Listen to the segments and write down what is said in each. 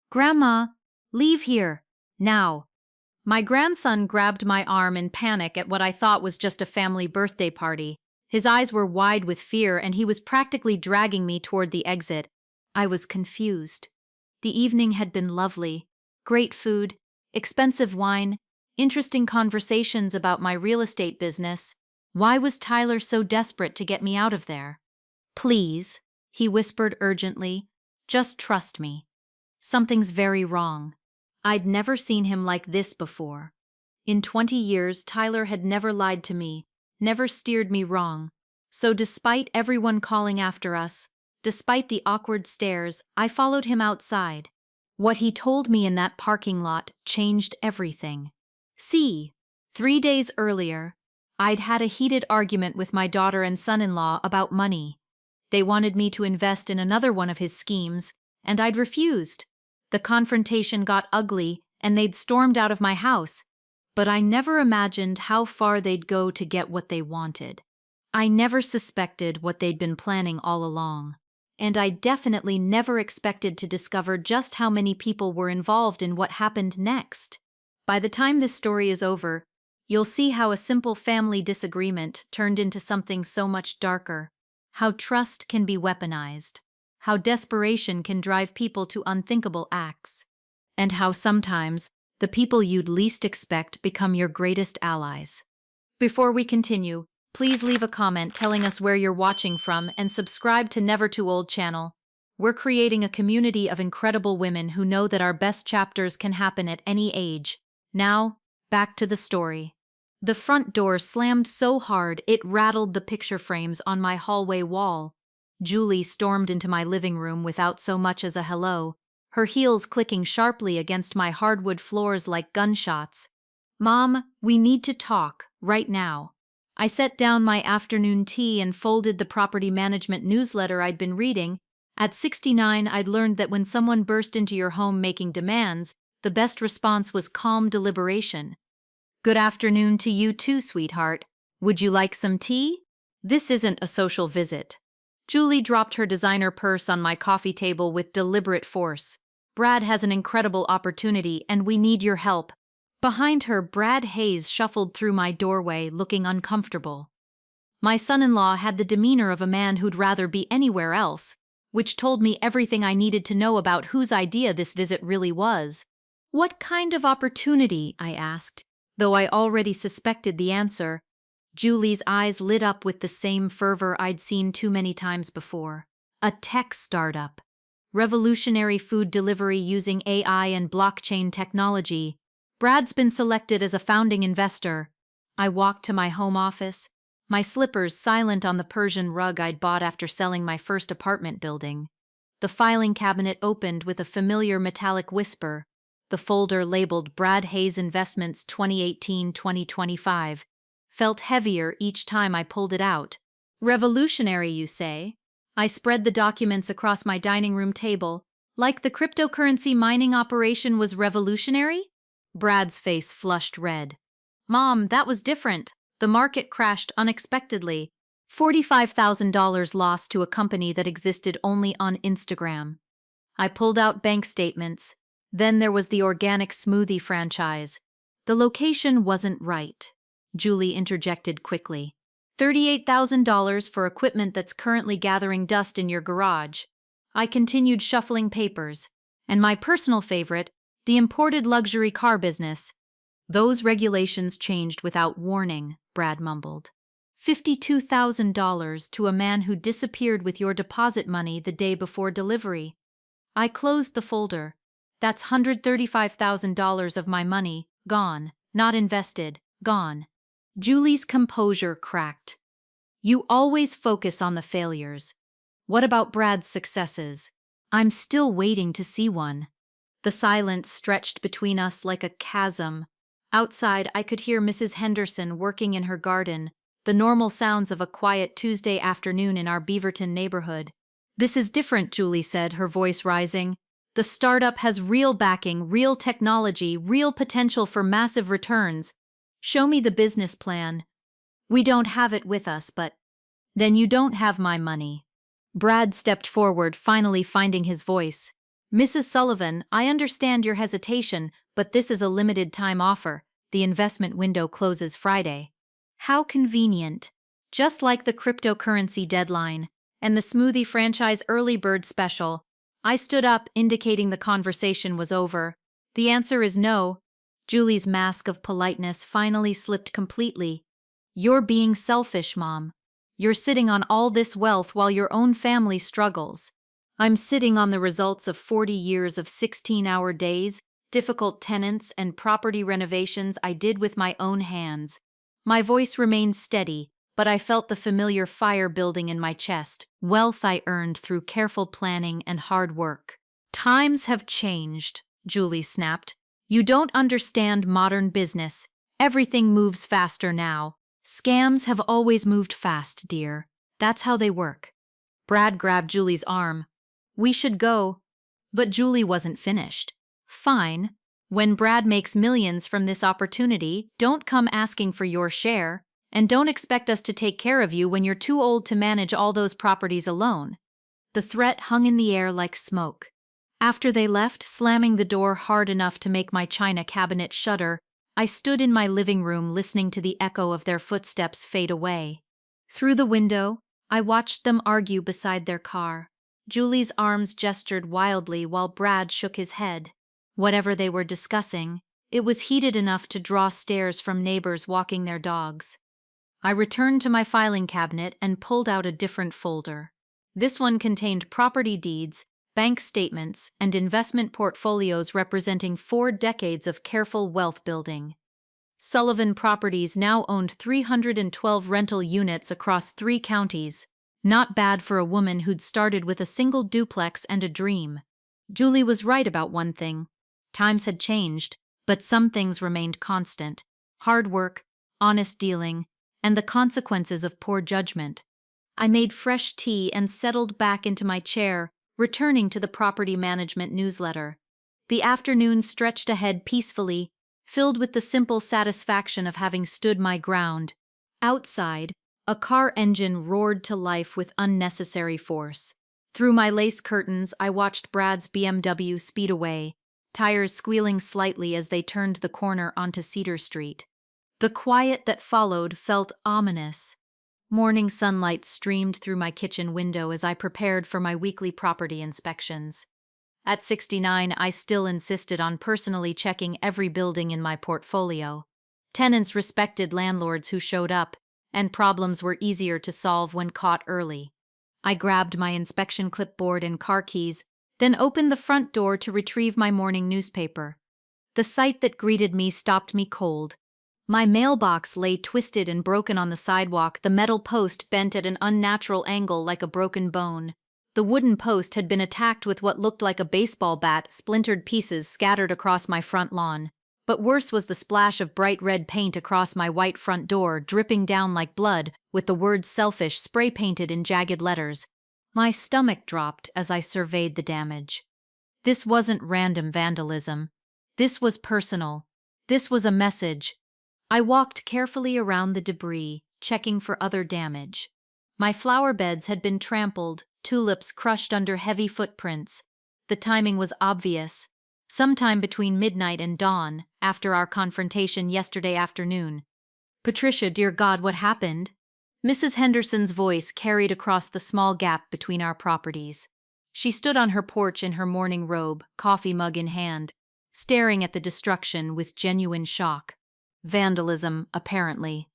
Grandma, leave here, now. My grandson grabbed my arm in panic at what I thought was just a family birthday party. His eyes were wide with fear, and he was practically dragging me toward the exit. I was confused. The evening had been lovely. Great food, expensive wine, interesting conversations about my real estate business. Why was Tyler so desperate to get me out of there? Please, he whispered urgently, just trust me. Something's very wrong. I'd never seen him like this before. In 20 years, Tyler had never lied to me, never steered me wrong. So despite everyone calling after us, despite the awkward stares, I followed him outside. What he told me in that parking lot changed everything. See, 3 days earlier, I'd had a heated argument with my daughter and son-in-law about money. They wanted me to invest in another one of his schemes, and I'd refused. The confrontation got ugly, and they'd stormed out of my house, but I never imagined how far they'd go to get what they wanted. I never suspected what they'd been planning all along, and I definitely never expected to discover just how many people were involved in what happened next. By the time this story is over, you'll see how a simple family disagreement turned into something so much darker, how trust can be weaponized, how desperation can drive people to unthinkable acts, and how sometimes the people you'd least expect become your greatest allies. Before we continue, please leave a comment telling us where you're watching from and subscribe to Never Too Old channel. We're creating a community of incredible women who know that our best chapters can happen at any age. Now, back to the story. The front door slammed so hard it rattled the picture frames on my hallway wall. Julie stormed into my living room without so much as a hello, her heels clicking sharply against my hardwood floors like gunshots. Mom, we need to talk, right now. I set down my afternoon tea and folded the property management newsletter I'd been reading. At 69, I'd learned that when someone burst into your home making demands, the best response was calm deliberation. Good afternoon to you too, sweetheart. Would you like some tea? This isn't a social visit. Julie dropped her designer purse on my coffee table with deliberate force. Brad has an incredible opportunity, and we need your help. Behind her, Brad Hayes shuffled through my doorway, looking uncomfortable. My son-in-law had the demeanor of a man who'd rather be anywhere else, which told me everything I needed to know about whose idea this visit really was. What kind of opportunity? I asked, though I already suspected the answer. Julie's eyes lit up with the same fervor I'd seen too many times before. A tech startup. Revolutionary food delivery using AI and blockchain technology. Brad's been selected as a founding investor. I walked to my home office, my slippers silent on the Persian rug I'd bought after selling my first apartment building. The filing cabinet opened with a familiar metallic whisper. The folder labeled Brad Hayes Investments 2018-2025 felt heavier each time I pulled it out. Revolutionary, you say? I spread the documents across my dining room table. Like the cryptocurrency mining operation was revolutionary? Brad's face flushed red. Mom, that was different. The market crashed unexpectedly. $45,000 lost to a company that existed only on Instagram. I pulled out bank statements. Then there was the organic smoothie franchise. The location wasn't right. Julie interjected quickly. $38,000 for equipment that's currently gathering dust in your garage. I continued shuffling papers. And my personal favorite, the imported luxury car business. Those regulations changed without warning, Brad mumbled. $52,000 to a man who disappeared with your deposit money the day before delivery. I closed the folder. That's $135,000 of my money, gone, not invested, gone. Julie's composure cracked. You always focus on the failures. What about Brad's successes? I'm still waiting to see one. The silence stretched between us like a chasm. Outside, I could hear Mrs. Henderson working in her garden, the normal sounds of a quiet Tuesday afternoon in our Beaverton neighborhood. This is different, Julie said, her voice rising. The startup has real backing, real technology, real potential for massive returns. Show me the business plan. We don't have it with us, but then you don't have my money. Brad stepped forward, finally finding his voice. Mrs. Sullivan, I understand your hesitation, but this is a limited time offer. The investment window closes Friday. How convenient. Just like the cryptocurrency deadline and the smoothie franchise early bird special. I stood up, indicating the conversation was over. The answer is no. Julie's mask of politeness finally slipped completely. You're being selfish, Mom. You're sitting on all this wealth while your own family struggles. I'm sitting on the results of 40 years of 16-hour days, difficult tenants, and property renovations I did with my own hands. My voice remained steady, but I felt the familiar fire building in my chest, wealth I earned through careful planning and hard work. Times have changed, Julie snapped. You don't understand modern business. Everything moves faster now. Scams have always moved fast, dear. That's how they work. Brad grabbed Julie's arm. We should go. But Julie wasn't finished. Fine. When Brad makes millions from this opportunity, don't come asking for your share, and don't expect us to take care of you when you're too old to manage all those properties alone. The threat hung in the air like smoke. After they left, slamming the door hard enough to make my china cabinet shudder, I stood in my living room listening to the echo of their footsteps fade away. Through the window, I watched them argue beside their car. Julie's arms gestured wildly while Brad shook his head. Whatever they were discussing, it was heated enough to draw stares from neighbors walking their dogs. I returned to my filing cabinet and pulled out a different folder. This one contained property deeds, bank statements, and investment portfolios representing 4 decades of careful wealth building. Sullivan Properties now owned 312 rental units across 3 counties. Not bad for a woman who'd started with a single duplex and a dream. Julie was right about one thing. Times had changed, but some things remained constant. Hard work, honest dealing, and the consequences of poor judgment. I made fresh tea and settled back into my chair, returning to the property management newsletter. The afternoon stretched ahead peacefully, filled with the simple satisfaction of having stood my ground. Outside, a car engine roared to life with unnecessary force. Through my lace curtains, I watched Brad's BMW speed away, tires squealing slightly as they turned the corner onto Cedar Street. The quiet that followed felt ominous. Morning sunlight streamed through my kitchen window as I prepared for my weekly property inspections. At 69, I still insisted on personally checking every building in my portfolio. Tenants respected landlords who showed up, and problems were easier to solve when caught early. I grabbed my inspection clipboard and car keys, then opened the front door to retrieve my morning newspaper. The sight that greeted me stopped me cold. My mailbox lay twisted and broken on the sidewalk, the metal post bent at an unnatural angle like a broken bone. The wooden post had been attacked with what looked like a baseball bat, splintered pieces scattered across my front lawn. But worse was the splash of bright red paint across my white front door, dripping down like blood, with the word selfish spray-painted in jagged letters. My stomach dropped as I surveyed the damage. This wasn't random vandalism. This was personal. This was a message. I walked carefully around the debris, checking for other damage. My flower beds had been trampled, tulips crushed under heavy footprints. The timing was obvious. Sometime between midnight and dawn, after our confrontation yesterday afternoon. Patricia, dear God, what happened? Mrs. Henderson's voice carried across the small gap between our properties. She stood on her porch in her morning robe, coffee mug in hand, staring at the destruction with genuine shock. Vandalism, apparently.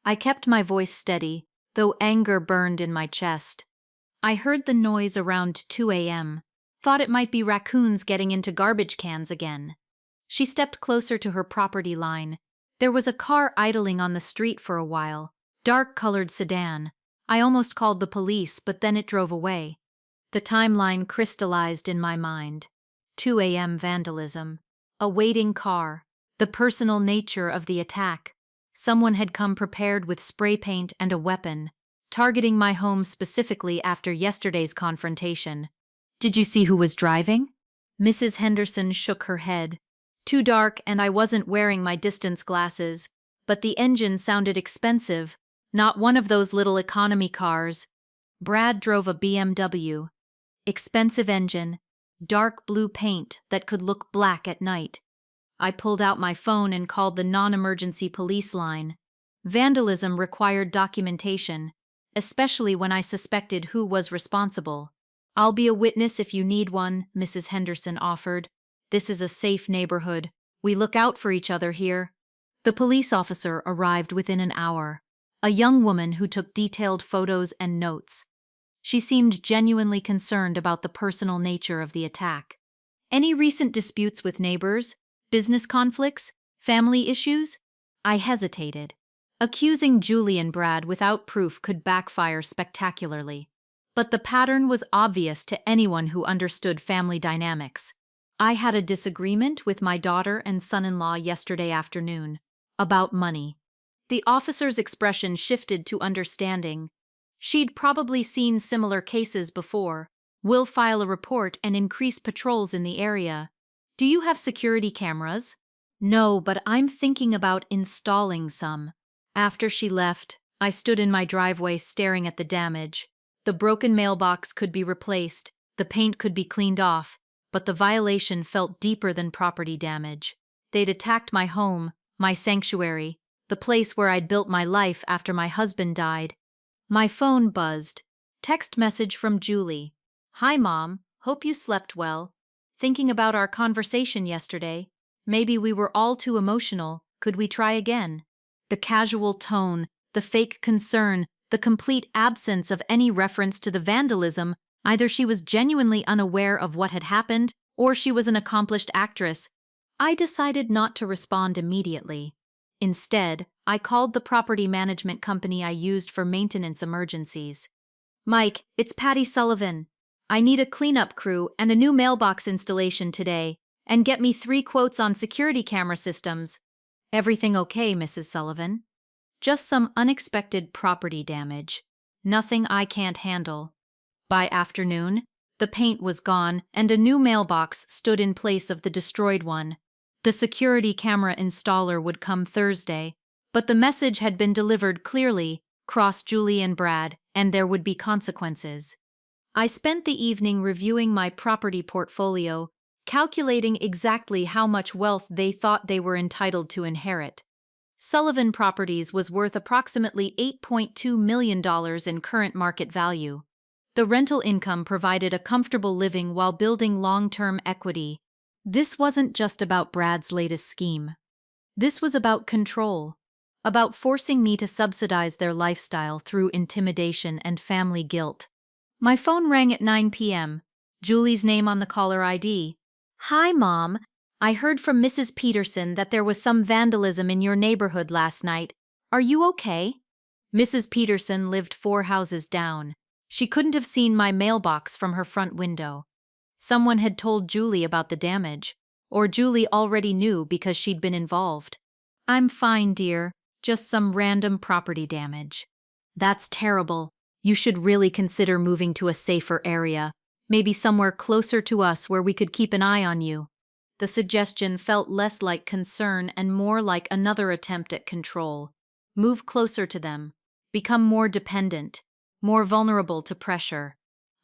I kept my voice steady, though anger burned in my chest. I heard the noise around 2 a.m., thought it might be raccoons getting into garbage cans again. She stepped closer to her property line. There was a car idling on the street for a while, dark-colored sedan. I almost called the police, but then it drove away. The timeline crystallized in my mind. 2 a.m. vandalism. A waiting car. The personal nature of the attack. Someone had come prepared with spray paint and a weapon, targeting my home specifically after yesterday's confrontation. Did you see who was driving? Mrs. Henderson shook her head. Too dark, and I wasn't wearing my distance glasses, but the engine sounded expensive, not one of those little economy cars. Brad drove a BMW. Expensive engine, dark blue paint that could look black at night. I pulled out my phone and called the non-emergency police line. Vandalism required documentation, especially when I suspected who was responsible. "I'll be a witness if you need one," Mrs. Henderson offered. "This is a safe neighborhood. We look out for each other here." The police officer arrived within an hour, a young woman who took detailed photos and notes. She seemed genuinely concerned about the personal nature of the attack. "Any recent disputes with neighbors? Business conflicts? Family issues?" I hesitated. Accusing Julie and Brad without proof could backfire spectacularly. But the pattern was obvious to anyone who understood family dynamics. "I had a disagreement with my daughter and son-in-law yesterday afternoon. About money." The officer's expression shifted to understanding. She'd probably seen similar cases before. "We'll file a report and increase patrols in the area." "Do you have security cameras?" "No, but I'm thinking about installing some." After she left, I stood in my driveway staring at the damage. The broken mailbox could be replaced, the paint could be cleaned off, but the violation felt deeper than property damage. They'd attacked my home, my sanctuary, the place where I'd built my life after my husband died. My phone buzzed. Text message from Julie. "Hi, Mom. Hope you slept well. Thinking about our conversation yesterday. Maybe we were all too emotional. Could we try again?" The casual tone, the fake concern, the complete absence of any reference to the vandalism. Either she was genuinely unaware of what had happened, or she was an accomplished actress. I decided not to respond immediately. Instead, I called the property management company I used for maintenance emergencies. "Mike, it's Patty Sullivan. I need a cleanup crew and a new mailbox installation today, and get me 3 quotes on security camera systems." "Everything okay, Mrs. Sullivan?" "Just some unexpected property damage. Nothing I can't handle." By afternoon, the paint was gone and a new mailbox stood in place of the destroyed one. The security camera installer would come Thursday, but the message had been delivered clearly: cross Julie and Brad, and there would be consequences. I spent the evening reviewing my property portfolio, calculating exactly how much wealth they thought they were entitled to inherit. Sullivan Properties was worth approximately $8.2 million in current market value. The rental income provided a comfortable living while building long-term equity. This wasn't just about Brad's latest scheme. This was about control, about forcing me to subsidize their lifestyle through intimidation and family guilt. My phone rang at 9 p.m., Julie's name on the caller ID. "Hi, Mom. I heard from Mrs. Peterson that there was some vandalism in your neighborhood last night. Are you okay?" Mrs. Peterson lived 4 houses down. She couldn't have seen my mailbox from her front window. Someone had told Julie about the damage, or Julie already knew because she'd been involved. "I'm fine, dear. Just some random property damage." "That's terrible. You should really consider moving to a safer area. Maybe somewhere closer to us where we could keep an eye on you." The suggestion felt less like concern and more like another attempt at control. Move closer to them. Become more dependent. More vulnerable to pressure.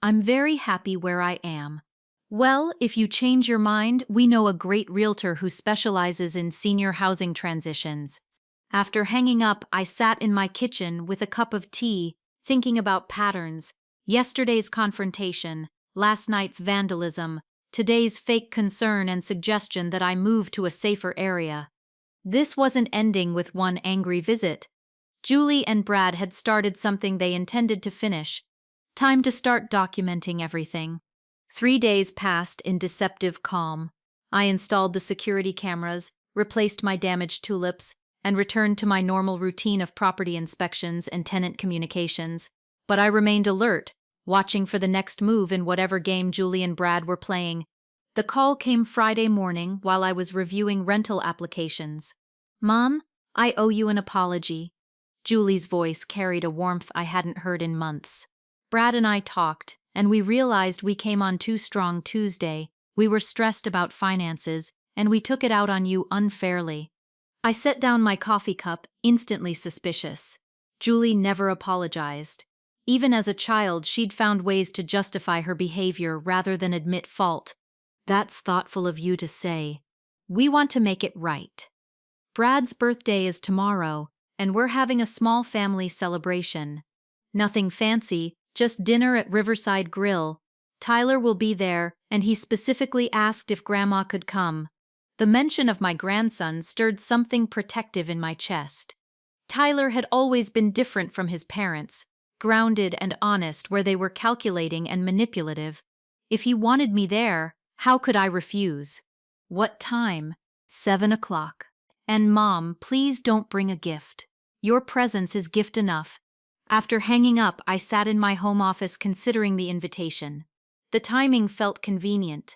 "I'm very happy where I am." "Well, if you change your mind, we know a great realtor who specializes in senior housing transitions." After hanging up, I sat in my kitchen with a cup of tea, thinking about patterns. Yesterday's confrontation, last night's vandalism, today's fake concern and suggestion that I move to a safer area. This wasn't ending with one angry visit. Julie and Brad had started something they intended to finish. Time to start documenting everything. 3 days passed in deceptive calm. I installed the security cameras, replaced my damaged tulips, and returned to my normal routine of property inspections and tenant communications. But I remained alert, watching for the next move in whatever game Julie and Brad were playing. The call came Friday morning while I was reviewing rental applications. "Mom, I owe you an apology." Julie's voice carried a warmth I hadn't heard in months. "Brad and I talked, and we realized we came on too strong Tuesday. We were stressed about finances, and we took it out on you unfairly." I set down my coffee cup, instantly suspicious. Julie never apologized. Even as a child, she'd found ways to justify her behavior rather than admit fault. That's thoughtful of you to say. We want to make it right. Brad's birthday is tomorrow, and we're having a small family celebration. Nothing fancy, just dinner at Riverside Grill. Tyler will be there, and he specifically asked if Grandma could come. The mention of my grandson stirred something protective in my chest. Tyler had always been different from his parents, grounded and honest where they were calculating and manipulative. If he wanted me there, how could I refuse? What time? 7 o'clock. And Mom, please don't bring a gift. Your presence is gift enough. After hanging up, I sat in my home office considering the invitation. The timing felt convenient.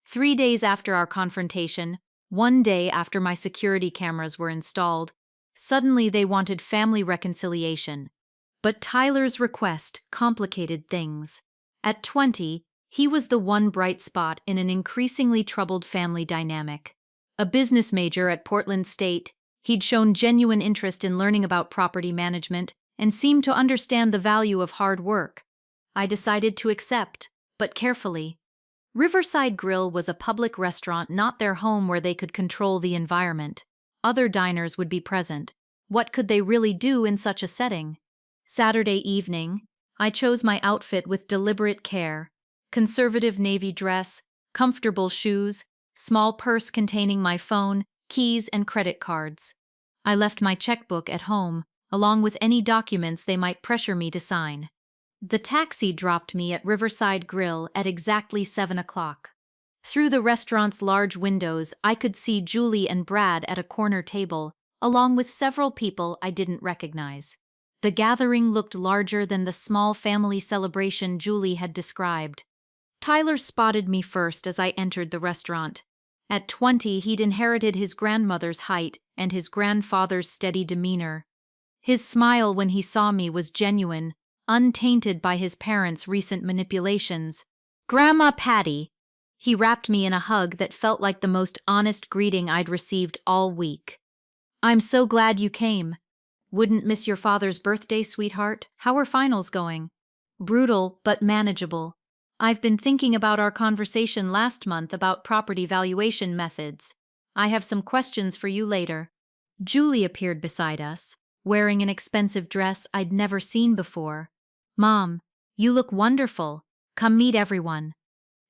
3 days after our confrontation, 1 day after my security cameras were installed, suddenly they wanted family reconciliation. But Tyler's request complicated things. At 20, he was the one bright spot in an increasingly troubled family dynamic. A business major at Portland State, he'd shown genuine interest in learning about property management and seemed to understand the value of hard work. I decided to accept, but carefully. Riverside Grill was a public restaurant, not their home where they could control the environment. Other diners would be present. What could they really do in such a setting? Saturday evening, I chose my outfit with deliberate care. Conservative navy dress, comfortable shoes, small purse containing my phone, keys, and credit cards. I left my checkbook at home, along with any documents they might pressure me to sign. The taxi dropped me at Riverside Grill at exactly 7 o'clock. Through the restaurant's large windows, I could see Julie and Brad at a corner table, along with several people I didn't recognize. The gathering looked larger than the small family celebration Julie had described. Tyler spotted me first as I entered the restaurant. At 20, he'd inherited his grandmother's height and his grandfather's steady demeanor. His smile when he saw me was genuine, untainted by his parents' recent manipulations. "Grandma Patty!" He wrapped me in a hug that felt like the most honest greeting I'd received all week. "I'm so glad you came. Wouldn't miss your father's birthday, sweetheart. How are finals going?" "Brutal, but manageable. I've been thinking about our conversation last month about property valuation methods. I have some questions for you later." Julie appeared beside us, wearing an expensive dress I'd never seen before. "Mom, you look wonderful. Come meet everyone."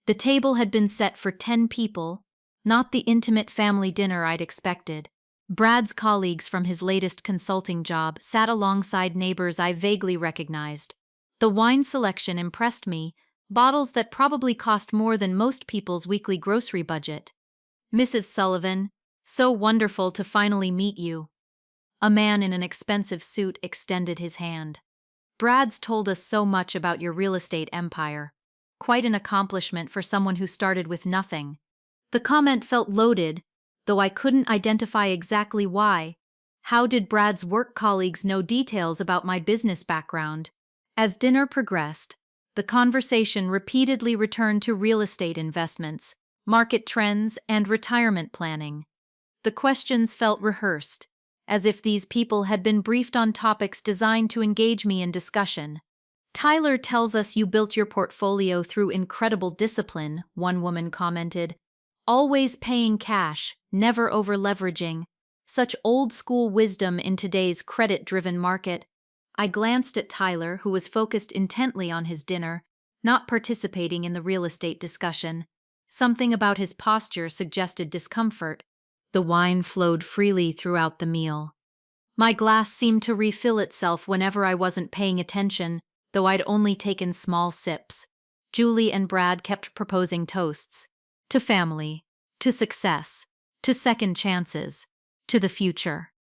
The table had been set for 10 people, not the intimate family dinner I'd expected. Brad's colleagues from his latest consulting job sat alongside neighbors I vaguely recognized. The wine selection impressed me, bottles that probably cost more than most people's weekly grocery budget. "Mrs. Sullivan, so wonderful to finally meet you." A man in an expensive suit extended his hand. "Brad's told us so much about your real estate empire. Quite an accomplishment for someone who started with nothing." The comment felt loaded, though I couldn't identify exactly why. How did Brad's work colleagues know details about my business background? As dinner progressed, the conversation repeatedly returned to real estate investments, market trends, and retirement planning. The questions felt rehearsed, as if these people had been briefed on topics designed to engage me in discussion. "Tyler tells us you built your portfolio through incredible discipline," one woman commented. "Always paying cash, never over-leveraging. Such old-school wisdom in today's credit-driven market." I glanced at Tyler, who was focused intently on his dinner, not participating in the real estate discussion. Something about his posture suggested discomfort. The wine flowed freely throughout the meal. My glass seemed to refill itself whenever I wasn't paying attention, though I'd only taken small sips. Julie and Brad kept proposing toasts. To family, to success, to second chances, to the future.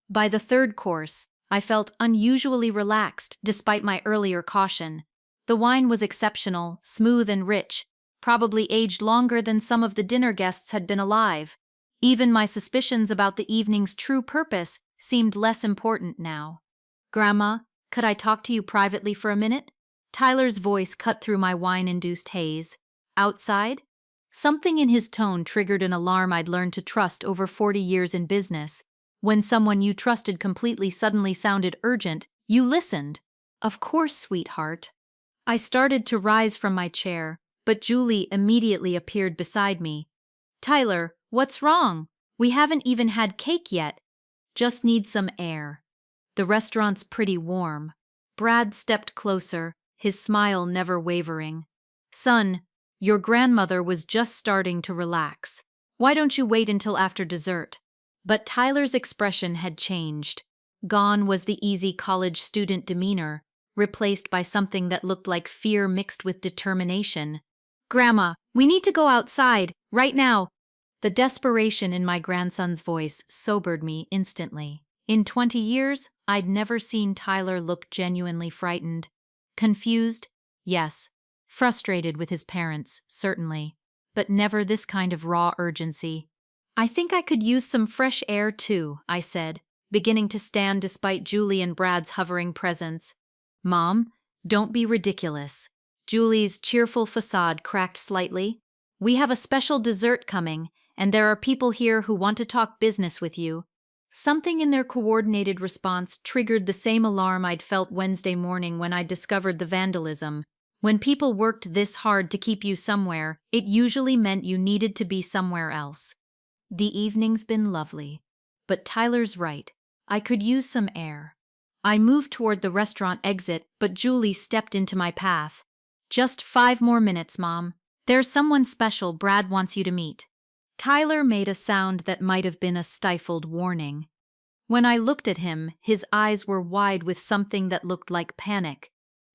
By the third course, I felt unusually relaxed despite my earlier caution. The wine was exceptional, smooth and rich, probably aged longer than some of the dinner guests had been alive. Even my suspicions about the evening's true purpose seemed less important now. "Grandma, could I talk to you privately for a minute?" Tyler's voice cut through my wine-induced haze. "Outside?" Something in his tone triggered an alarm I'd learned to trust over 40 years in business. When someone you trusted completely suddenly sounded urgent, you listened. "Of course, sweetheart." I started to rise from my chair, but Julie immediately appeared beside me. Tyler, what's wrong? We haven't even had cake yet. Just need some air. The restaurant's pretty warm. Brad stepped closer, his smile never wavering. Son, your grandmother was just starting to relax. Why don't you wait until after dessert? But Tyler's expression had changed. Gone was the easy college student demeanor, replaced by something that looked like fear mixed with determination. Grandma, we need to go outside, right now. The desperation in my grandson's voice sobered me instantly. In 20 years, I'd never seen Tyler look genuinely frightened. Confused? Yes. Frustrated with his parents, certainly. But never this kind of raw urgency. I think I could use some fresh air too, I said, beginning to stand despite Julie and Brad's hovering presence. Mom, don't be ridiculous. Julie's cheerful facade cracked slightly. We have a special dessert coming, and there are people here who want to talk business with you. Something in their coordinated response triggered the same alarm I'd felt Wednesday morning when I discovered the vandalism. When people worked this hard to keep you somewhere, it usually meant you needed to be somewhere else. The evening's been lovely. But Tyler's right. I could use some air. I moved toward the restaurant exit, but Julie stepped into my path. Just 5 more minutes, Mom. There's someone special Brad wants you to meet. Tyler made a sound that might have been a stifled warning. When I looked at him, his eyes were wide with something that looked like panic.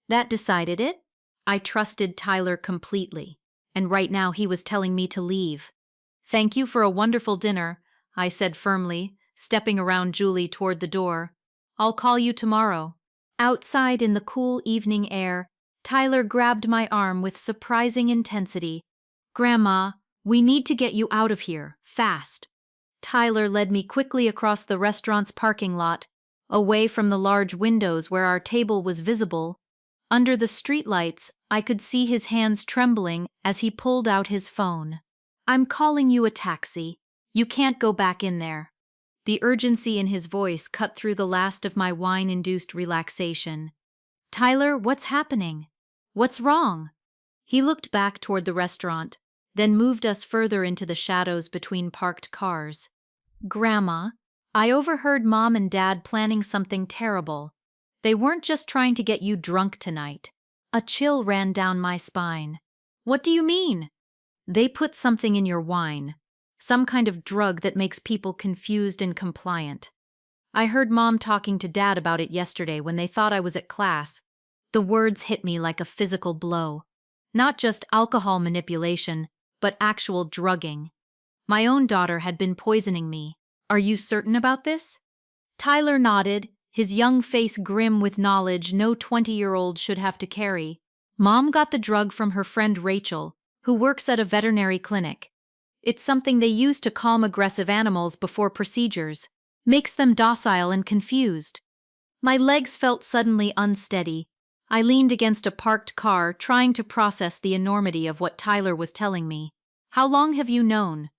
That decided it? I trusted Tyler completely, and right now he was telling me to leave. Thank you for a wonderful dinner, I said firmly, stepping around Julie toward the door. I'll call you tomorrow. Outside in the cool evening air, Tyler grabbed my arm with surprising intensity. Grandma, we need to get you out of here, fast. Tyler led me quickly across the restaurant's parking lot, away from the large windows where our table was visible. Under the streetlights, I could see his hands trembling as he pulled out his phone. I'm calling you a taxi. You can't go back in there. The urgency in his voice cut through the last of my wine-induced relaxation. Tyler, what's happening? What's wrong? He looked back toward the restaurant, then moved us further into the shadows between parked cars. Grandma, I overheard Mom and Dad planning something terrible. They weren't just trying to get you drunk tonight. A chill ran down my spine. What do you mean? They put something in your wine. Some kind of drug that makes people confused and compliant. I heard Mom talking to Dad about it yesterday when they thought I was at class. The words hit me like a physical blow. Not just alcohol manipulation, but actual drugging. My own daughter had been poisoning me. Are you certain about this? Tyler nodded, his young face grim with knowledge no 20-year-old should have to carry. Mom got the drug from her friend Rachel, who works at a veterinary clinic. It's something they use to calm aggressive animals before procedures, makes them docile and confused. My legs felt suddenly unsteady. I leaned against a parked car, trying to process the enormity of what Tyler was telling me. How long have you known?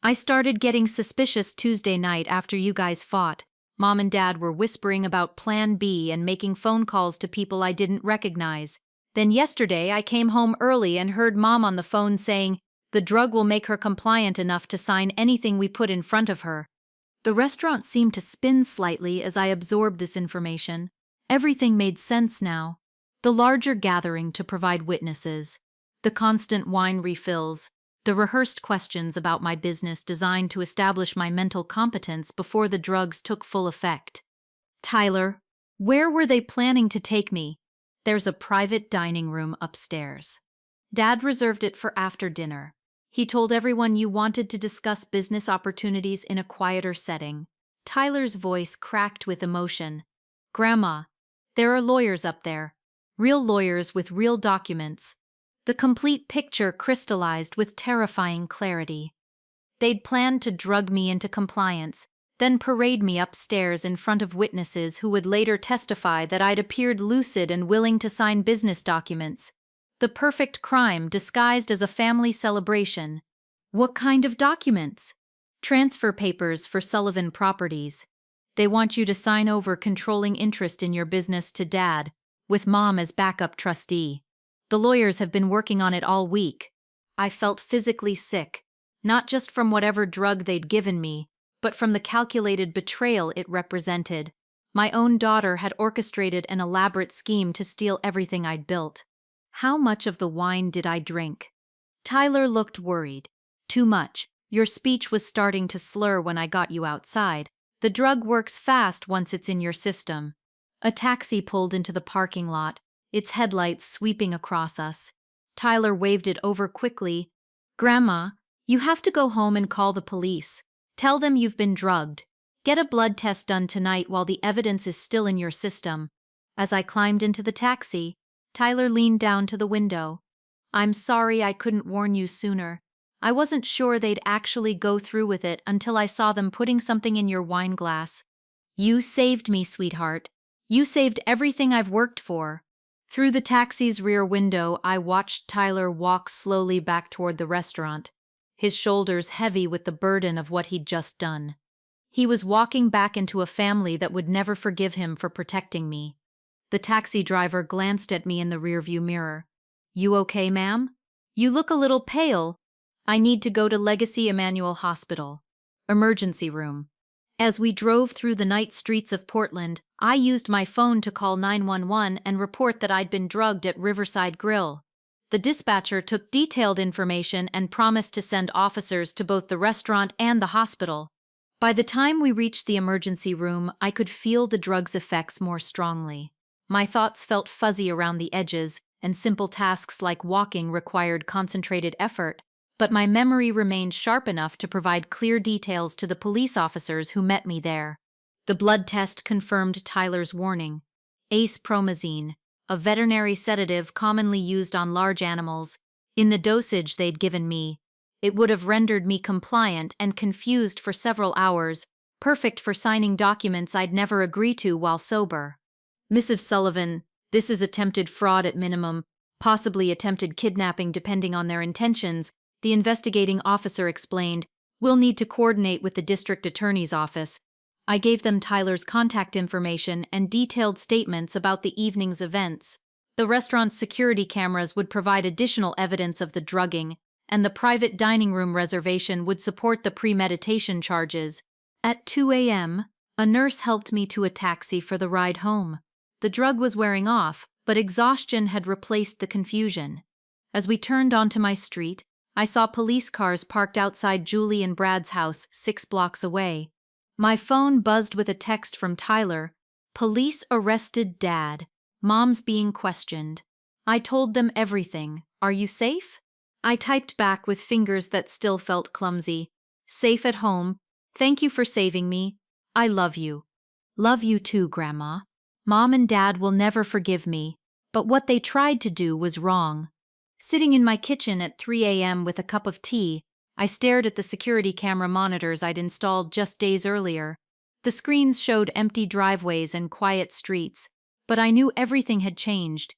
I started getting suspicious Tuesday night after you guys fought. Mom and Dad were whispering about Plan B and making phone calls to people I didn't recognize. Then yesterday I came home early and heard Mom on the phone saying the drug will make her compliant enough to sign anything we put in front of her. The restaurant seemed to spin slightly as I absorbed this information. Everything made sense now. The larger gathering to provide witnesses, the constant wine refills, the rehearsed questions about my business designed to establish my mental competence before the drugs took full effect. Tyler, where were they planning to take me? There's a private dining room upstairs. Dad reserved it for after dinner. He told everyone you wanted to discuss business opportunities in a quieter setting. Tyler's voice cracked with emotion. Grandma, there are lawyers up there. Real lawyers with real documents. The complete picture crystallized with terrifying clarity. They'd planned to drug me into compliance, then parade me upstairs in front of witnesses who would later testify that I'd appeared lucid and willing to sign business documents. The perfect crime disguised as a family celebration. What kind of documents? Transfer papers for Sullivan Properties. They want you to sign over controlling interest in your business to Dad, with Mom as backup trustee. The lawyers have been working on it all week. I felt physically sick, not just from whatever drug they'd given me, but from the calculated betrayal it represented. My own daughter had orchestrated an elaborate scheme to steal everything I'd built. How much of the wine did I drink? Tyler looked worried. Too much. Your speech was starting to slur when I got you outside. The drug works fast once it's in your system. A taxi pulled into the parking lot, its headlights sweeping across us. Tyler waved it over quickly. Grandma, you have to go home and call the police. Tell them you've been drugged. Get a blood test done tonight while the evidence is still in your system. As I climbed into the taxi, Tyler leaned down to the window. I'm sorry I couldn't warn you sooner. I wasn't sure they'd actually go through with it until I saw them putting something in your wine glass. You saved me, sweetheart. You saved everything I've worked for. Through the taxi's rear window, I watched Tyler walk slowly back toward the restaurant, his shoulders heavy with the burden of what he'd just done. He was walking back into a family that would never forgive him for protecting me. The taxi driver glanced at me in the rearview mirror. You okay, ma'am? You look a little pale. I need to go to Legacy Emanuel Hospital. Emergency room. As we drove through the night streets of Portland, I used my phone to call 911 and report that I'd been drugged at Riverside Grill. The dispatcher took detailed information and promised to send officers to both the restaurant and the hospital. By the time we reached the emergency room, I could feel the drug's effects more strongly. My thoughts felt fuzzy around the edges, and simple tasks like walking required concentrated effort, but my memory remained sharp enough to provide clear details to the police officers who met me there. The blood test confirmed Tyler's warning. Ace-promazine, a veterinary sedative commonly used on large animals, in the dosage they'd given me. It would have rendered me compliant and confused for several hours, perfect for signing documents I'd never agree to while sober. Mrs. Sullivan, this is attempted fraud at minimum, possibly attempted kidnapping depending on their intentions, the investigating officer explained. We'll need to coordinate with the district attorney's office. I gave them Tyler's contact information and detailed statements about the evening's events. The restaurant's security cameras would provide additional evidence of the drugging, and the private dining room reservation would support the premeditation charges. At 2 a.m., a nurse helped me to a taxi for the ride home. The drug was wearing off, but exhaustion had replaced the confusion. As we turned onto my street, I saw police cars parked outside Julie and Brad's house 6 blocks away. My phone buzzed with a text from Tyler. Police arrested Dad. Mom's being questioned. I told them everything. Are you safe? I typed back with fingers that still felt clumsy. Safe at home. Thank you for saving me. I love you. Love you too, Grandma. Mom and Dad will never forgive me, but what they tried to do was wrong. Sitting in my kitchen at 3 a.m. with a cup of tea, I stared at the security camera monitors I'd installed just days earlier. The screens showed empty driveways and quiet streets, but I knew everything had changed.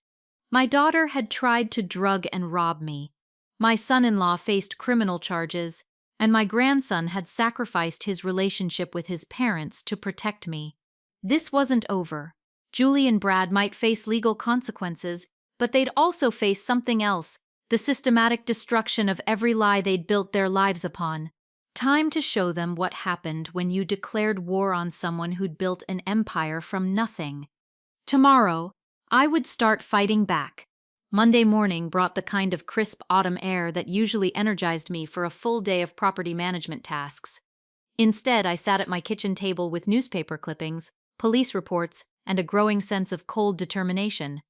My daughter had tried to drug and rob me. My son-in-law faced criminal charges, and my grandson had sacrificed his relationship with his parents to protect me. This wasn't over. Julie and Brad might face legal consequences, but they'd also face something else, the systematic destruction of every lie they'd built their lives upon. Time to show them what happened when you declared war on someone who'd built an empire from nothing. Tomorrow, I would start fighting back. Monday morning brought the kind of crisp autumn air that usually energized me for a full day of property management tasks. Instead, I sat at my kitchen table with newspaper clippings, police reports, and a growing sense of cold determination.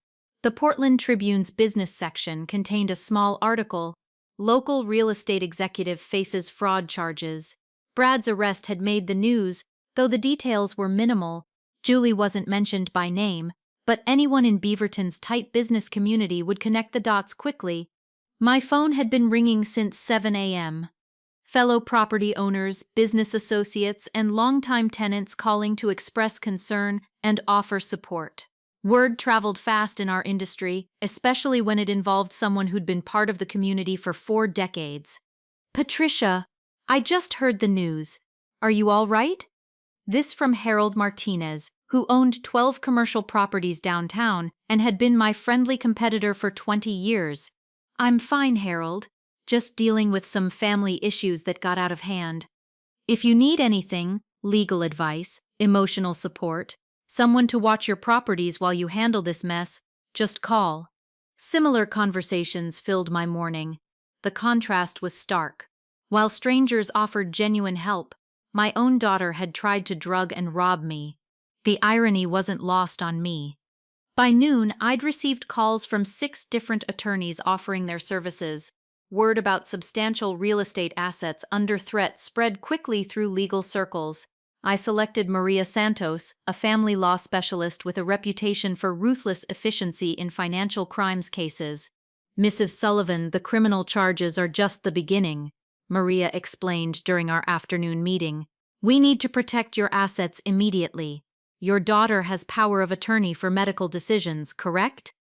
The Portland Tribune's business section contained a small article. Local real estate executive faces fraud charges. Brad's arrest had made the news, though the details were minimal. Julie wasn't mentioned by name, but anyone in Beaverton's tight business community would connect the dots quickly. My phone had been ringing since 7 a.m. Fellow property owners, business associates, and longtime tenants calling to express concern and offer support. Word traveled fast in our industry, especially when it involved someone who'd been part of the community for 4 decades. Patricia, I just heard the news. Are you all right? This from Harold Martinez, who owned 12 commercial properties downtown and had been my friendly competitor for 20 years. I'm fine, Harold. Just dealing with some family issues that got out of hand. If you need anything, legal advice, emotional support, someone to watch your properties while you handle this mess, just call. Similar conversations filled my morning. The contrast was stark. While strangers offered genuine help, my own daughter had tried to drug and rob me. The irony wasn't lost on me. By noon, I'd received calls from 6 different attorneys offering their services. Word about substantial real estate assets under threat spread quickly through legal circles. I selected Maria Santos, a family law specialist with a reputation for ruthless efficiency in financial crimes cases. Mrs. Sullivan, the criminal charges are just the beginning, Maria explained during our afternoon meeting. We need to protect your assets immediately. Your daughter has power of attorney for medical decisions, correct?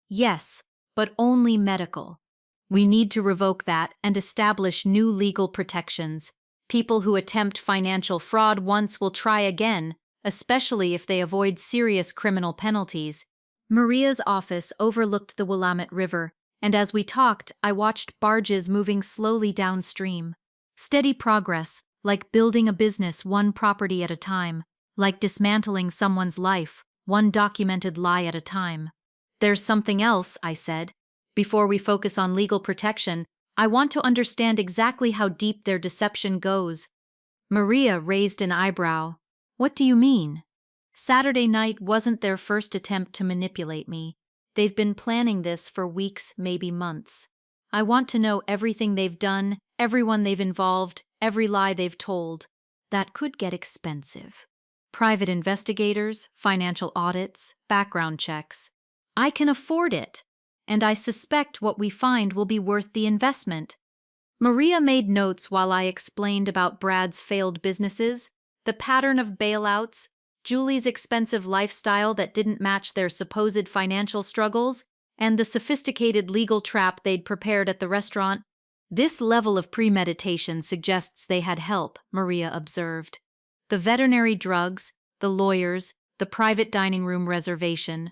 Yes, but only medical. We need to revoke that and establish new legal protections. People who attempt financial fraud once will try again, especially if they avoid serious criminal penalties. Maria's office overlooked the Willamette River, and as we talked, I watched barges moving slowly downstream. Steady progress, like building a business one property at a time, like dismantling someone's life, one documented lie at a time. There's something else, I said. Before we focus on legal protection, I want to understand exactly how deep their deception goes. Maria raised an eyebrow. What do you mean? Saturday night wasn't their first attempt to manipulate me. They've been planning this for weeks, maybe months. I want to know everything they've done, everyone they've involved, every lie they've told. That could get expensive. Private investigators, financial audits, background checks. I can afford it. And I suspect what we find will be worth the investment. Maria made notes while I explained about Brad's failed businesses, the pattern of bailouts, Julie's expensive lifestyle that didn't match their supposed financial struggles, and the sophisticated legal trap they'd prepared at the restaurant. This level of premeditation suggests they had help, Maria observed. The veterinary drugs, the lawyers, the private dining room reservation.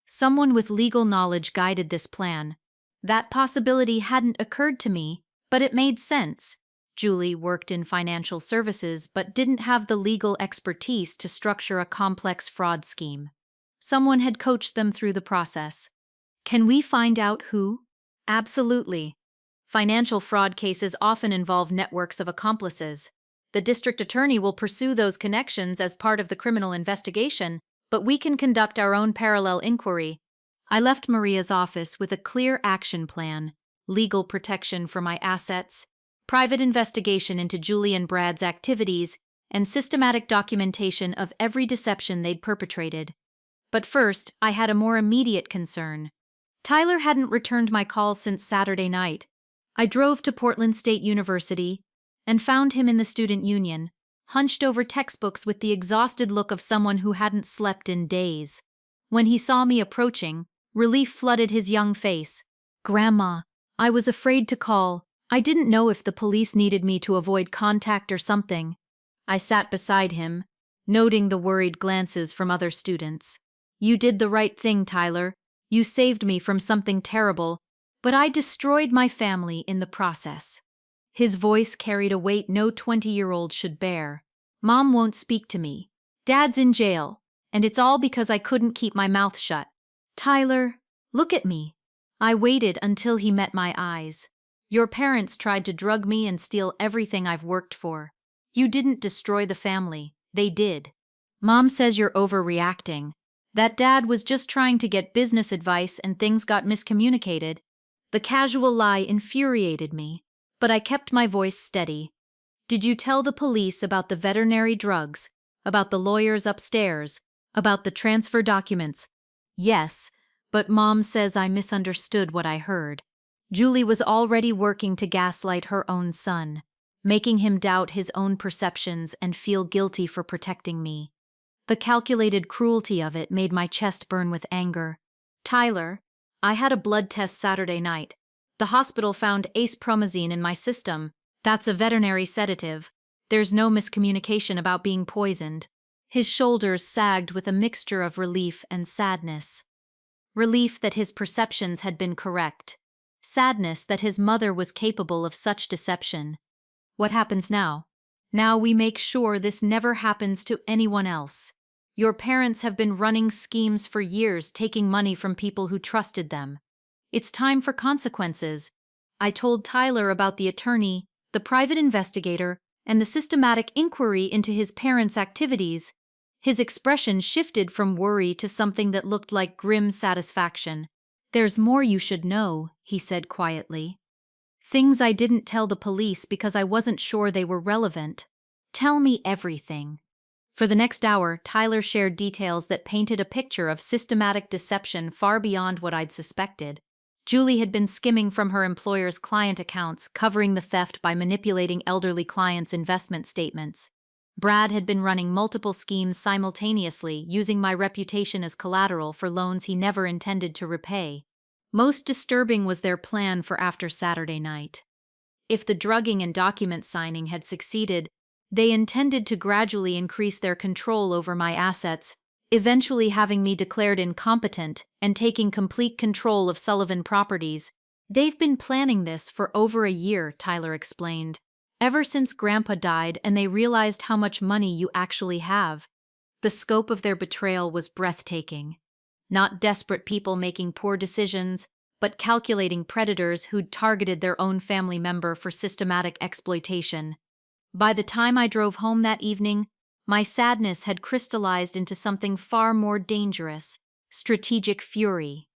Someone with legal knowledge guided this plan. That possibility hadn't occurred to me, but it made sense. Julie worked in financial services but didn't have the legal expertise to structure a complex fraud scheme. Someone had coached them through the process. Can we find out who? Absolutely. Financial fraud cases often involve networks of accomplices. The district attorney will pursue those connections as part of the criminal investigation, but we can conduct our own parallel inquiry. I left Maria's office with a clear action plan, legal protection for my assets, private investigation into Julie and Brad's activities, and systematic documentation of every deception they'd perpetrated. But first, I had a more immediate concern. Tyler hadn't returned my calls since Saturday night. I drove to Portland State University and found him in the student union, hunched over textbooks with the exhausted look of someone who hadn't slept in days. When he saw me approaching, relief flooded his young face. Grandma, I was afraid to call. I didn't know if the police needed me to avoid contact or something. I sat beside him, noting the worried glances from other students. You did the right thing, Tyler. You saved me from something terrible, but I destroyed my family in the process. His voice carried a weight no 20-year-old should bear. Mom won't speak to me. Dad's in jail, and it's all because I couldn't keep my mouth shut. Tyler, look at me. I waited until he met my eyes. Your parents tried to drug me and steal everything I've worked for. You didn't destroy the family. They did. Mom says you're overreacting. That Dad was just trying to get business advice and things got miscommunicated. The casual lie infuriated me, but I kept my voice steady. Did you tell the police about the veterinary drugs, about the lawyers upstairs, about the transfer documents? Yes, but Mom says I misunderstood what I heard. Julie was already working to gaslight her own son, making him doubt his own perceptions and feel guilty for protecting me. The calculated cruelty of it made my chest burn with anger. Tyler, I had a blood test Saturday night. The hospital found acepromazine in my system. That's a veterinary sedative. There's no miscommunication about being poisoned. His shoulders sagged with a mixture of relief and sadness. Relief that his perceptions had been correct. Sadness that his mother was capable of such deception. What happens now? Now we make sure this never happens to anyone else. Your parents have been running schemes for years, taking money from people who trusted them. It's time for consequences. I told Tyler about the attorney, the private investigator, and the systematic inquiry into his parents' activities. His expression shifted from worry to something that looked like grim satisfaction. "There's more you should know," he said quietly. "Things I didn't tell the police because I wasn't sure they were relevant. Tell me everything." For the next hour, Tyler shared details that painted a picture of systematic deception far beyond what I'd suspected. Julie had been skimming from her employer's client accounts, covering the theft by manipulating elderly clients' investment statements. Brad had been running multiple schemes simultaneously, using my reputation as collateral for loans he never intended to repay. Most disturbing was their plan for after Saturday night. If the drugging and document signing had succeeded, they intended to gradually increase their control over my assets, eventually having me declared incompetent and taking complete control of Sullivan Properties. "They've been planning this for over a year," Tyler explained. "Ever since Grandpa died and they realized how much money you actually have." The scope of their betrayal was breathtaking. Not desperate people making poor decisions, but calculating predators who'd targeted their own family member for systematic exploitation. By the time I drove home that evening, my sadness had crystallized into something far more dangerous: strategic fury.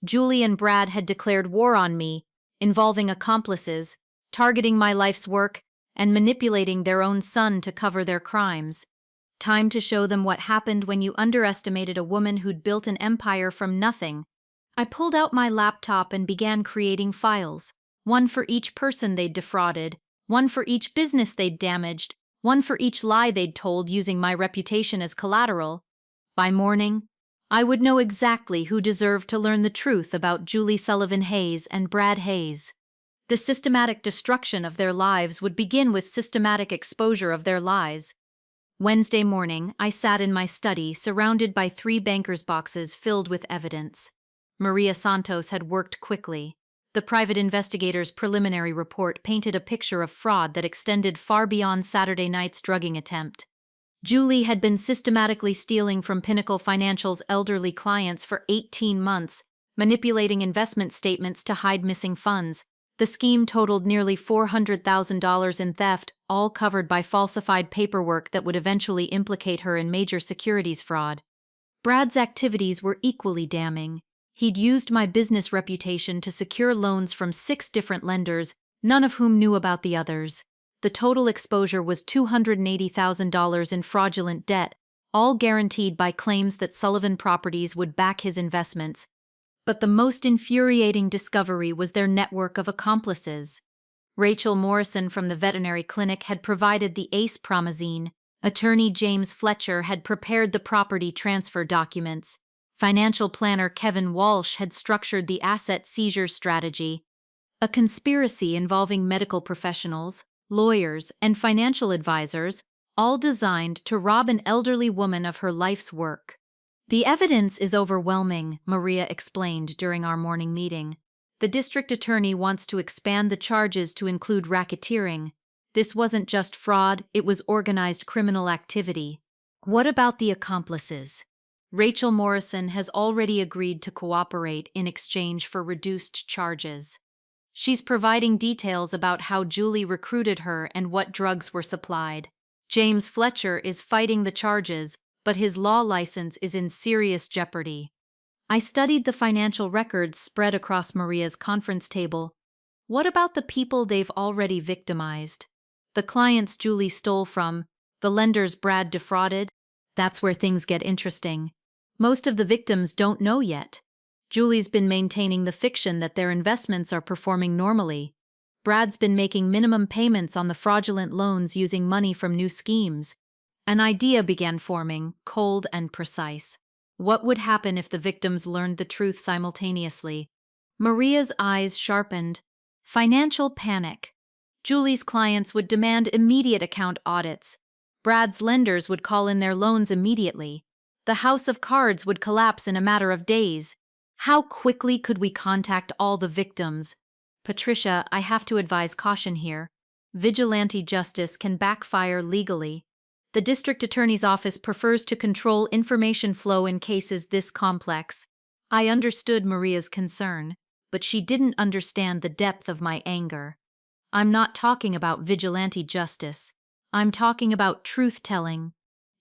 Julie and Brad had declared war on me, involving accomplices, targeting my life's work, and manipulating their own son to cover their crimes. Time to show them what happened when you underestimated a woman who'd built an empire from nothing. I pulled out my laptop and began creating files, one for each person they'd defrauded, one for each business they'd damaged, one for each lie they'd told using my reputation as collateral. By morning, I would know exactly who deserved to learn the truth about Julie Sullivan Hayes and Brad Hayes. The systematic destruction of their lives would begin with systematic exposure of their lies. Wednesday morning, I sat in my study, surrounded by 3 bankers' boxes filled with evidence. Maria Santos had worked quickly. The private investigator's preliminary report painted a picture of fraud that extended far beyond Saturday night's drugging attempt. Julie had been systematically stealing from Pinnacle Financial's elderly clients for 18 months, manipulating investment statements to hide missing funds. The scheme totaled nearly $400,000 in theft, all covered by falsified paperwork that would eventually implicate her in major securities fraud. Brad's activities were equally damning. He'd used my business reputation to secure loans from 6 different lenders, none of whom knew about the others. The total exposure was $280,000 in fraudulent debt, all guaranteed by claims that Sullivan Properties would back his investments. But the most infuriating discovery was their network of accomplices. Rachel Morrison from the veterinary clinic had provided the ACE promazine. Attorney James Fletcher had prepared the property transfer documents. Financial planner Kevin Walsh had structured the asset seizure strategy. A conspiracy involving medical professionals, lawyers, and financial advisors, all designed to rob an elderly woman of her life's work. "The evidence is overwhelming," Maria explained during our morning meeting. "The district attorney wants to expand the charges to include racketeering. This wasn't just fraud, it was organized criminal activity." "What about the accomplices?" "Rachel Morrison has already agreed to cooperate in exchange for reduced charges. She's providing details about how Julie recruited her and what drugs were supplied. James Fletcher is fighting the charges, but his law license is in serious jeopardy." I studied the financial records spread across Maria's conference table. "What about the people they've already victimized? The clients Julie stole from, the lenders Brad defrauded?" That's where things get interesting. Most of the victims don't know yet. Julie's been maintaining the fiction that their investments are performing normally. Brad's been making minimum payments on the fraudulent loans using money from new schemes. An idea began forming, cold and precise. What would happen if the victims learned the truth simultaneously? Maria's eyes sharpened. Financial panic. Julie's clients would demand immediate account audits. Brad's lenders would call in their loans immediately. The house of cards would collapse in a matter of days. How quickly could we contact all the victims? Patricia, I have to advise caution here. Vigilante justice can backfire legally. The district attorney's office prefers to control information flow in cases this complex. I understood Maria's concern, but she didn't understand the depth of my anger. I'm not talking about vigilante justice. I'm talking about truth-telling.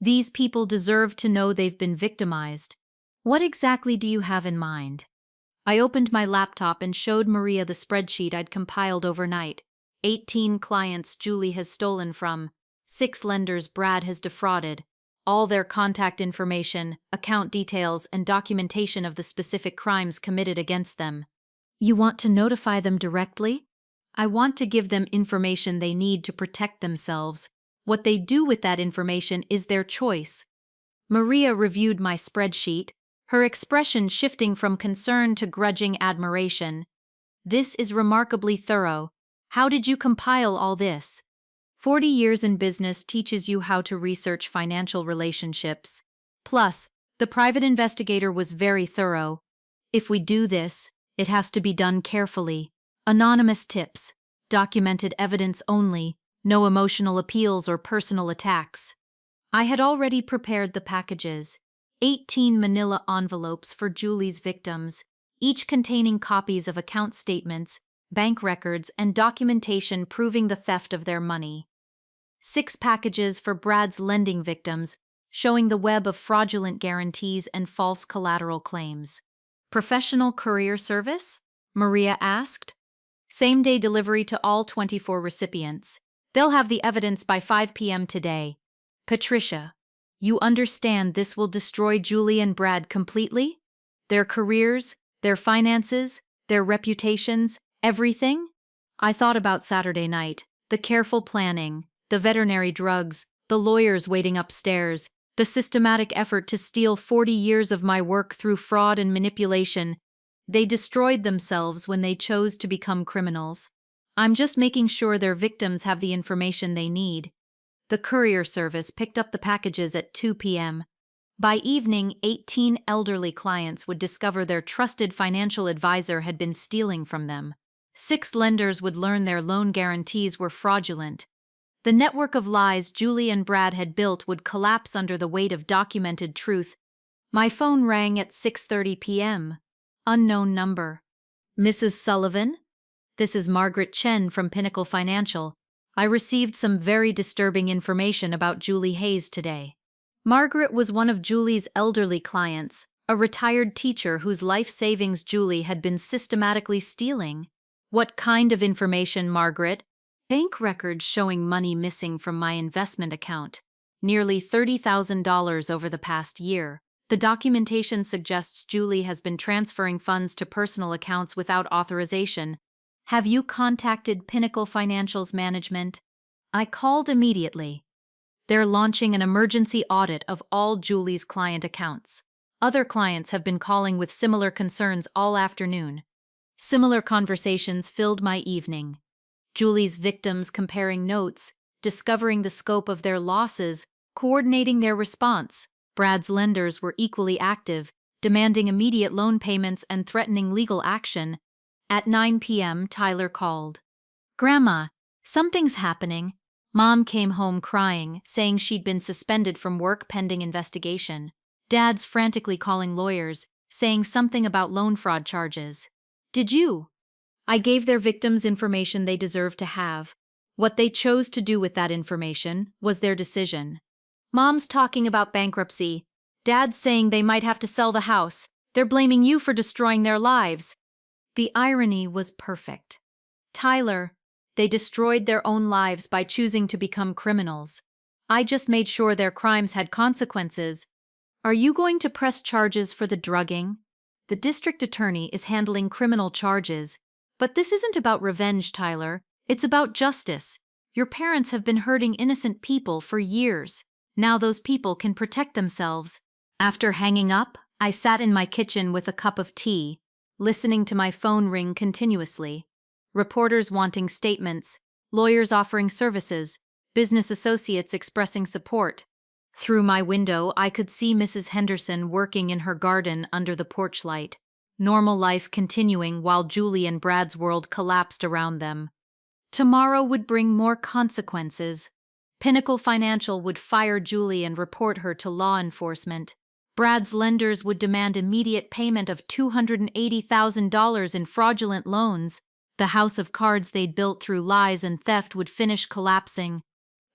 These people deserve to know they've been victimized. What exactly do you have in mind? I opened my laptop and showed Maria the spreadsheet I'd compiled overnight. 18 clients Julie has stolen from, 6 lenders Brad has defrauded, all their contact information, account details, and documentation of the specific crimes committed against them. You want to notify them directly? I want to give them information they need to protect themselves. What they do with that information is their choice. Maria reviewed my spreadsheet, her expression shifting from concern to grudging admiration. This is remarkably thorough. How did you compile all this? 40 years in business teaches you how to research financial relationships. Plus, the private investigator was very thorough. If we do this, it has to be done carefully. Anonymous tips, documented evidence only, no emotional appeals or personal attacks. I had already prepared the packages, 18 manila envelopes for Julie's victims, each containing copies of account statements, bank records, and documentation proving the theft of their money. 6 packages for Brad's lending victims, showing the web of fraudulent guarantees and false collateral claims. Professional courier service? Maria asked. Same-day delivery to all 24 recipients. They'll have the evidence by 5 p.m. today. Patricia, you understand this will destroy Julie and Brad completely? Their careers, their finances, their reputations, everything? I thought about Saturday night, the careful planning, the veterinary drugs, the lawyers waiting upstairs, the systematic effort to steal 40 years of my work through fraud and manipulation. They destroyed themselves when they chose to become criminals. I'm just making sure their victims have the information they need. The courier service picked up the packages at 2 p.m. By evening, 18 elderly clients would discover their trusted financial advisor had been stealing from them. 6 lenders would learn their loan guarantees were fraudulent. The network of lies Julie and Brad had built would collapse under the weight of documented truth. My phone rang at 6:30 p.m. Unknown number. Mrs. Sullivan? This is Margaret Chen from Pinnacle Financial. I received some very disturbing information about Julie Hayes today. Margaret was one of Julie's elderly clients, a retired teacher whose life savings Julie had been systematically stealing. What kind of information, Margaret? Bank records showing money missing from my investment account. Nearly $30,000 over the past year. The documentation suggests Julie has been transferring funds to personal accounts without authorization. Have you contacted Pinnacle Financial's management? I called immediately. They're launching an emergency audit of all Julie's client accounts. Other clients have been calling with similar concerns all afternoon. Similar conversations filled my evening. Julie's victims comparing notes, discovering the scope of their losses, coordinating their response. Brad's lenders were equally active, demanding immediate loan payments and threatening legal action. At 9 p.m., Tyler called. Grandma, something's happening. Mom came home crying, saying she'd been suspended from work pending investigation. Dad's frantically calling lawyers, saying something about loan fraud charges. Did you? I gave their victims information they deserved to have. What they chose to do with that information was their decision. Mom's talking about bankruptcy. Dad's saying they might have to sell the house. They're blaming you for destroying their lives. The irony was perfect. Tyler, they destroyed their own lives by choosing to become criminals. I just made sure their crimes had consequences. Are you going to press charges for the drugging? The district attorney is handling criminal charges. But this isn't about revenge, Tyler. It's about justice. Your parents have been hurting innocent people for years. Now those people can protect themselves. After hanging up, I sat in my kitchen with a cup of tea, listening to my phone ring continuously. Reporters wanting statements, lawyers offering services. business associates expressing support. Through my window, I could see Mrs. Henderson working in her garden under the porch light. Normal life continuing while Julie and Brad's world collapsed around them. Tomorrow would bring more consequences. Pinnacle Financial would fire Julie and report her to law enforcement. Brad's lenders would demand immediate payment of $280,000 in fraudulent loans. The house of cards they'd built through lies and theft would finish collapsing.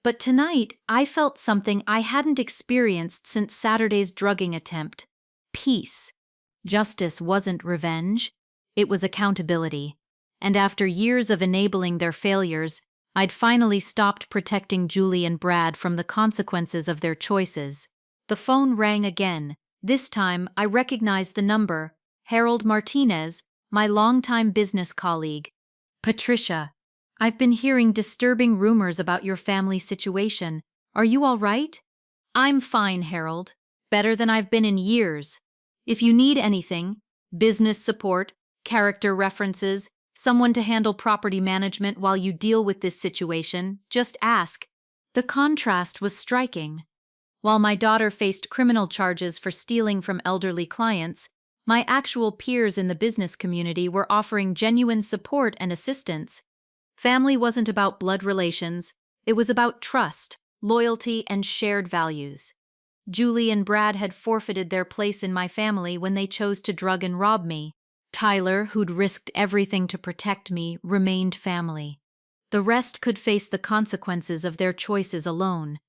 But tonight, I felt something I hadn't experienced since Saturday's drugging attempt. Peace. Justice wasn't revenge. It was accountability. And after years of enabling their failures, I'd finally stopped protecting Julie and Brad from the consequences of their choices. The phone rang again. This time, I recognized the number. Harold Martinez, my longtime business colleague. Patricia, I've been hearing disturbing rumors about your family situation. Are you all right? I'm fine, Harold. Better than I've been in years. If you need anything, business support, character references, someone to handle property management while you deal with this situation, just ask. The contrast was striking. While my daughter faced criminal charges for stealing from elderly clients, my actual peers in the business community were offering genuine support and assistance. Family wasn't about blood relations, it was about trust, loyalty, and shared values. Julie and Brad had forfeited their place in my family when they chose to drug and rob me. Tyler, who'd risked everything to protect me, remained family. The rest could face the consequences of their choices alone.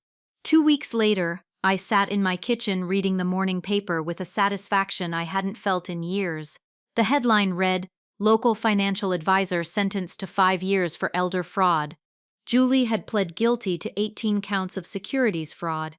2 weeks later, I sat in my kitchen reading the morning paper with a satisfaction I hadn't felt in years. The headline read, "Local financial advisor sentenced to 5 years for elder fraud." Julie had pled guilty to 18 counts of securities fraud.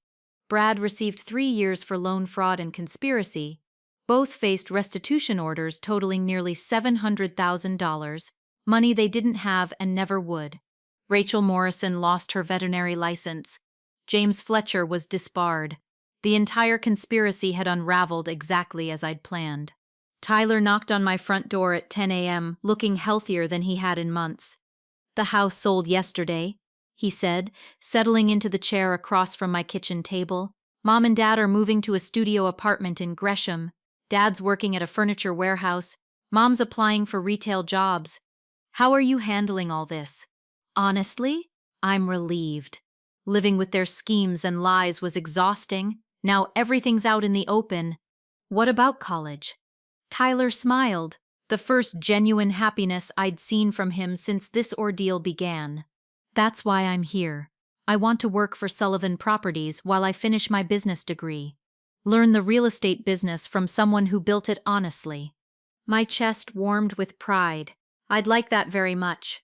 Brad received 3 years for loan fraud and conspiracy. Both faced restitution orders totaling nearly $700,000, money they didn't have and never would. Rachel Morrison lost her veterinary license. James Fletcher was disbarred. The entire conspiracy had unraveled exactly as I'd planned. Tyler knocked on my front door at 10 a.m., looking healthier than he had in months. "The house sold yesterday," he said, settling into the chair across from my kitchen table. "Mom and Dad are moving to a studio apartment in Gresham. Dad's working at a furniture warehouse. Mom's applying for retail jobs. How are you handling all this?" Honestly, I'm relieved. Living with their schemes and lies was exhausting. Now everything's out in the open. What about college? Tyler smiled, the first genuine happiness I'd seen from him since this ordeal began. "That's why I'm here. I want to work for Sullivan Properties while I finish my business degree. Learn the real estate business from someone who built it honestly." My chest warmed with pride. I'd like that very much.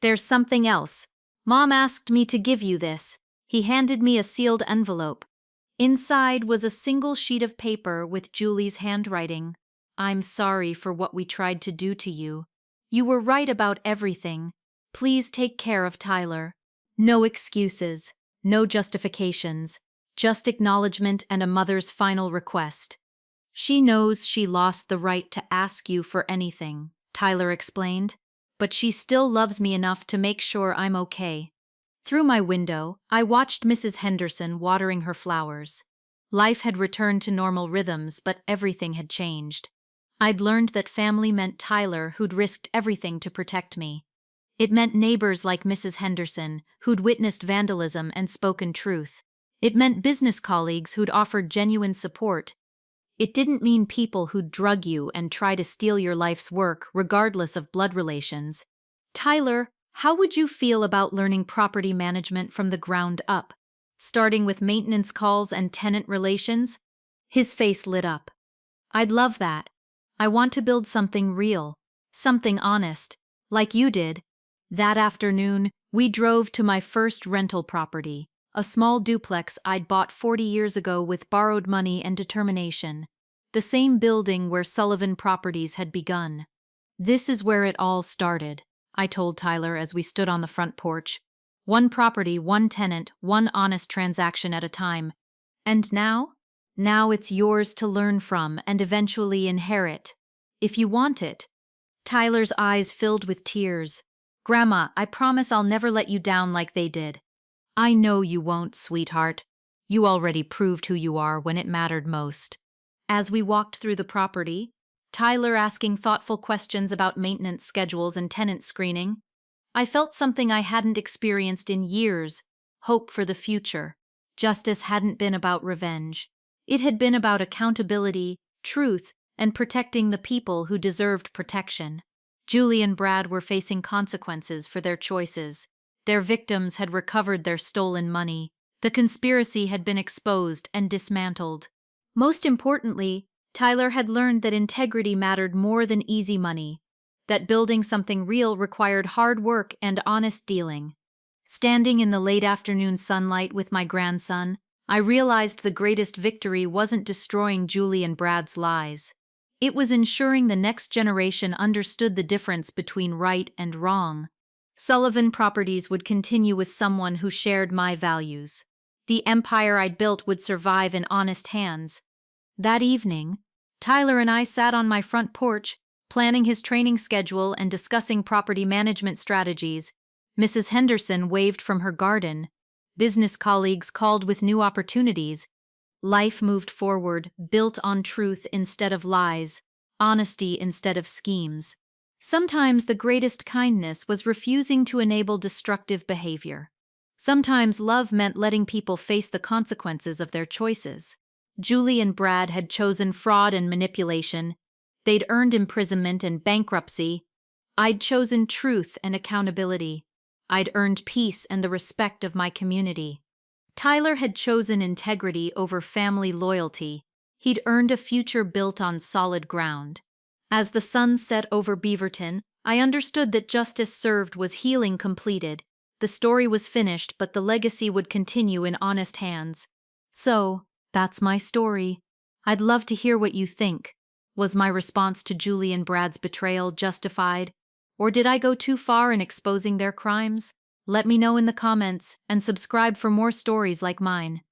"There's something else. Mom asked me to give you this." He handed me a sealed envelope. Inside was a single sheet of paper with Julie's handwriting. "I'm sorry for what we tried to do to you. You were right about everything. Please take care of Tyler. No excuses, no justifications, just acknowledgement and a mother's final request. She knows she lost the right to ask you for anything," Tyler explained, "but she still loves me enough to make sure I'm okay." Through my window, I watched Mrs. Henderson watering her flowers. Life had returned to normal rhythms, but everything had changed. I'd learned that family meant Tyler, who'd risked everything to protect me. It meant neighbors like Mrs. Henderson, who'd witnessed vandalism and spoken truth. It meant business colleagues who'd offered genuine support. It didn't mean people who'd drug you and try to steal your life's work, regardless of blood relations. "Tyler, how would you feel about learning property management from the ground up, starting with maintenance calls and tenant relations?" His face lit up. "I'd love that. I want to build something real, something honest, like you did." That afternoon, we drove to my first rental property, a small duplex I'd bought 40 years ago with borrowed money and determination. The same building where Sullivan Properties had begun. "This is where it all started," I told Tyler as we stood on the front porch. "One property, one tenant, one honest transaction at a time. And now? Now it's yours to learn from and eventually inherit, if you want it." Tyler's eyes filled with tears. "Grandma, I promise I'll never let you down like they did." I know you won't, sweetheart. You already proved who you are when it mattered most. As we walked through the property, Tyler asking thoughtful questions about maintenance schedules and tenant screening, I felt something I hadn't experienced in years: hope for the future. Justice hadn't been about revenge. It had been about accountability, truth, and protecting the people who deserved protection. Julie and Brad were facing consequences for their choices. Their victims had recovered their stolen money. The conspiracy had been exposed and dismantled. Most importantly, Tyler had learned that integrity mattered more than easy money, that building something real required hard work and honest dealing. Standing in the late afternoon sunlight with my grandson, I realized the greatest victory wasn't destroying Julie and Brad's lies. It was ensuring the next generation understood the difference between right and wrong. Sullivan Properties would continue with someone who shared my values. The empire I'd built would survive in honest hands. That evening, Tyler and I sat on my front porch, planning his training schedule and discussing property management strategies. Mrs. Henderson waved from her garden. Business colleagues called with new opportunities. Life moved forward, built on truth instead of lies, honesty instead of schemes. Sometimes the greatest kindness was refusing to enable destructive behavior. Sometimes love meant letting people face the consequences of their choices. Julie and Brad had chosen fraud and manipulation. They'd earned imprisonment and bankruptcy. I'd chosen truth and accountability. I'd earned peace and the respect of my community. Tyler had chosen integrity over family loyalty. He'd earned a future built on solid ground. As the sun set over Beaverton, I understood that justice served was healing completed. The story was finished, but the legacy would continue in honest hands. So, that's my story. I'd love to hear what you think. Was my response to Julie and Brad's betrayal justified? Or did I go too far in exposing their crimes? Let me know in the comments and subscribe for more stories like mine.